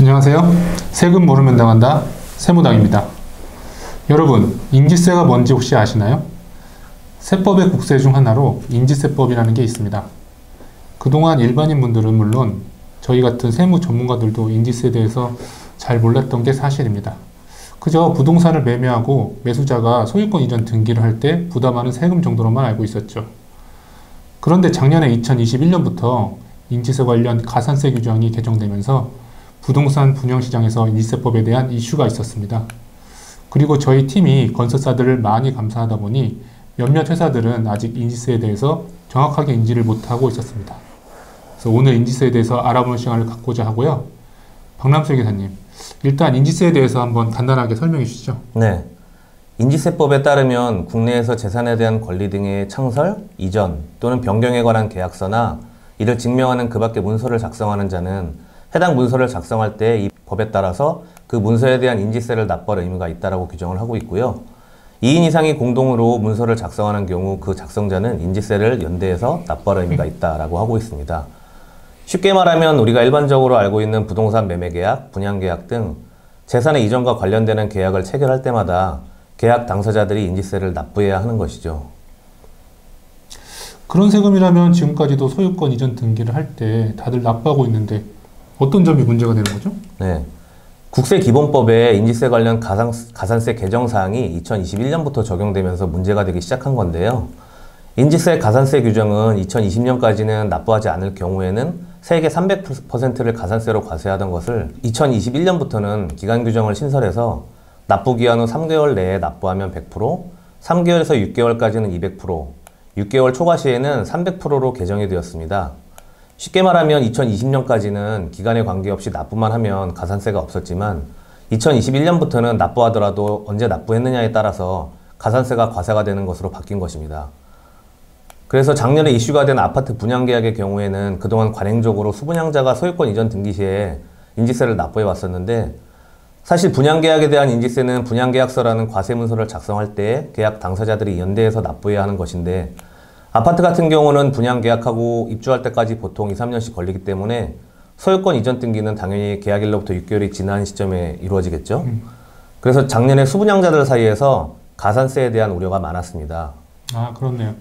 안녕하세요. 세금 모르면 당한다. 세무당입니다. 여러분, 인지세가 뭔지 혹시 아시나요? 세법의 국세 중 하나로 인지세법이라는 게 있습니다. 그동안 일반인 분들은 물론 저희 같은 세무 전문가들도 인지세에 대해서 잘 몰랐던 게 사실입니다. 그저 부동산을 매매하고 매수자가 소유권 이전 등기를 할 때 부담하는 세금 정도로만 알고 있었죠. 그런데 작년에 2021년부터 인지세 관련 가산세 규정이 개정되면서 부동산 분양시장에서 인지세법에 대한 이슈가 있었습니다. 그리고 저희 팀이 건설사들을 많이 감사하다 보니 몇몇 회사들은 아직 인지세에 대해서 정확하게 인지를 못하고 있었습니다. 그래서 오늘 인지세에 대해서 알아보는 시간을 갖고자 하고요. 박남수 기사님, 일단 인지세에 대해서 한번 간단하게 설명해 주시죠. 네. 인지세법에 따르면 국내에서 재산에 대한 권리 등의 창설, 이전 또는 변경에 관한 계약서나 이를 증명하는 그 밖의 문서를 작성하는 자는 해당 문서를 작성할 때 이 법에 따라서 그 문서에 대한 인지세를 납부할 의무가 있다고 규정을 하고 있고요. 2인 이상이 공동으로 문서를 작성하는 경우 그 작성자는 인지세를 연대해서 납부할 의무가 있다고 하고 있습니다. 쉽게 말하면 우리가 일반적으로 알고 있는 부동산 매매계약, 분양계약 등 재산의 이전과 관련되는 계약을 체결할 때마다 계약 당사자들이 인지세를 납부해야 하는 것이죠. 그런 세금이라면 지금까지도 소유권 이전 등기를 할 때 다들 납부하고 있는데 어떤 점이 문제가 되는 거죠? 네. 국세기본법에 인지세 관련 가산세 개정사항이 2021년부터 적용되면서 문제가 되기 시작한 건데요. 인지세 가산세 규정은 2020년까지는 납부하지 않을 경우에는 세액의 300%를 가산세로 과세하던 것을 2021년부터는 기간 규정을 신설해서 납부 기한 후 3개월 내에 납부하면 100%, 3개월에서 6개월까지는 200%, 6개월 초과 시에는 300%로 개정이 되었습니다. 쉽게 말하면 2020년까지는 기간에 관계없이 납부만 하면 가산세가 없었지만 2021년부터는 납부하더라도 언제 납부했느냐에 따라서 가산세가 과세가 되는 것으로 바뀐 것입니다. 그래서 작년에 이슈가 된 아파트 분양계약의 경우에는 그동안 관행적으로 수분양자가 소유권 이전 등기 시에 인지세를 납부해 왔었는데 사실 분양계약에 대한 인지세는 분양계약서라는 과세문서를 작성할 때 계약 당사자들이 연대해서 납부해야 하는 것인데 아파트 같은 경우는 분양계약하고 입주할 때까지 보통 2, 3년씩 걸리기 때문에 소유권 이전 등기는 당연히 계약일로부터 6개월이 지난 시점에 이루어지겠죠. 그래서 작년에 수분양자들 사이에서 가산세에 대한 우려가 많았습니다. 아, 그렇네요.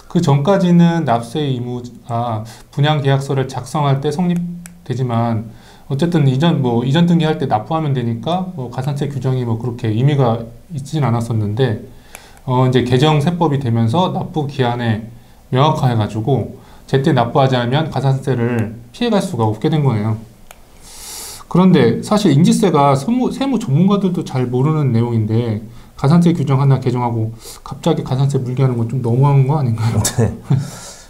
그 전까지는 납세 의무가 분양계약서를 작성할 때 성립되지만 어쨌든 이전 등기할 때 납부하면 되니까 가산세 규정이 그렇게 의미가 있진 않았었는데 이제 개정 세법이 되면서 납부 기한에 명확화해가지고 제때 납부하지 않으면 가산세를 피해갈 수가 없게 된 거네요. 그런데 사실 인지세가 세무 전문가들도 잘 모르는 내용인데 가산세 규정 하나 개정하고 갑자기 가산세 물게 하는 건 좀 너무한 거 아닌가요? 네.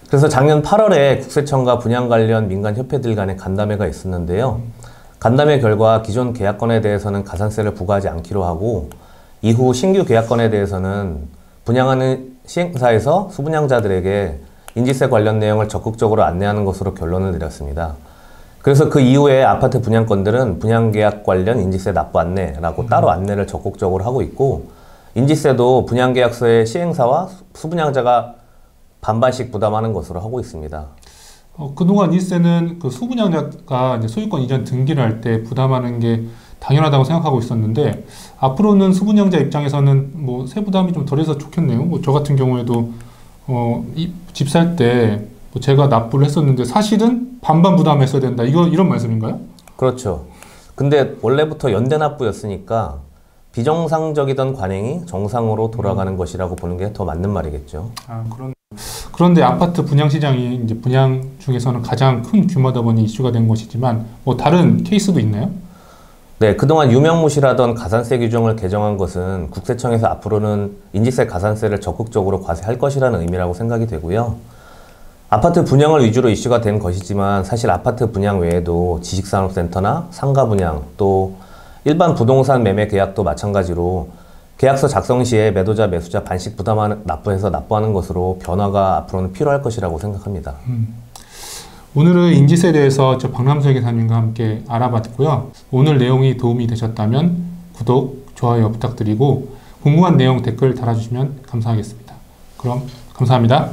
그래서 작년 8월에 국세청과 분양 관련 민간협회들 간의 간담회가 있었는데요. 간담회 결과 기존 계약건에 대해서는 가산세를 부과하지 않기로 하고 이후 신규 계약건에 대해서는 분양하는 시행사에서 수분양자들에게 인지세 관련 내용을 적극적으로 안내하는 것으로 결론을 내렸습니다. 그래서 그 이후에 아파트 분양건들은 분양계약 관련 인지세 납부 안내라고 따로 안내를 적극적으로 하고 있고 인지세도 분양계약서의 시행사와 수분양자가 반반씩 부담하는 것으로 하고 있습니다. 그동안 인지세는 그 수분양자가 이제 소유권 이전 등기를 할 때 부담하는 게 당연하다고 생각하고 있었는데 앞으로는 수분양자 입장에서는 세부담이 좀 덜해서 좋겠네요. 저 같은 경우에도 집 살 때 제가 납부를 했었는데 사실은 반반 부담했어야 된다. 이런 말씀인가요? 그렇죠. 근데 원래부터 연대 납부였으니까 비정상적이던 관행이 정상으로 돌아가는 것이라고 보는 게 더 맞는 말이겠죠. 아, 그런데 아파트 분양 시장이 이제 분양 중에서는 가장 큰 규모다 보니 이슈가 된 것이지만 다른 케이스도 있나요? 네, 그동안 유명무실하던 가산세 규정을 개정한 것은 국세청에서 앞으로는 인지세 가산세를 적극적으로 과세할 것이라는 의미라고 생각이 되고요. 아파트 분양을 위주로 이슈가 된 것이지만 사실 아파트 분양 외에도 지식산업센터나 상가 분양 또 일반 부동산 매매 계약도 마찬가지로 계약서 작성 시에 매도자, 매수자 반씩 납부해서 납부하는 것으로 변화가 앞으로는 필요할 것이라고 생각합니다. 오늘은 인지세에 대해서 박남수 기사님과 함께 알아봤고요. 오늘 내용이 도움이 되셨다면 구독, 좋아요 부탁드리고 궁금한 내용 댓글 달아주시면 감사하겠습니다. 그럼 감사합니다.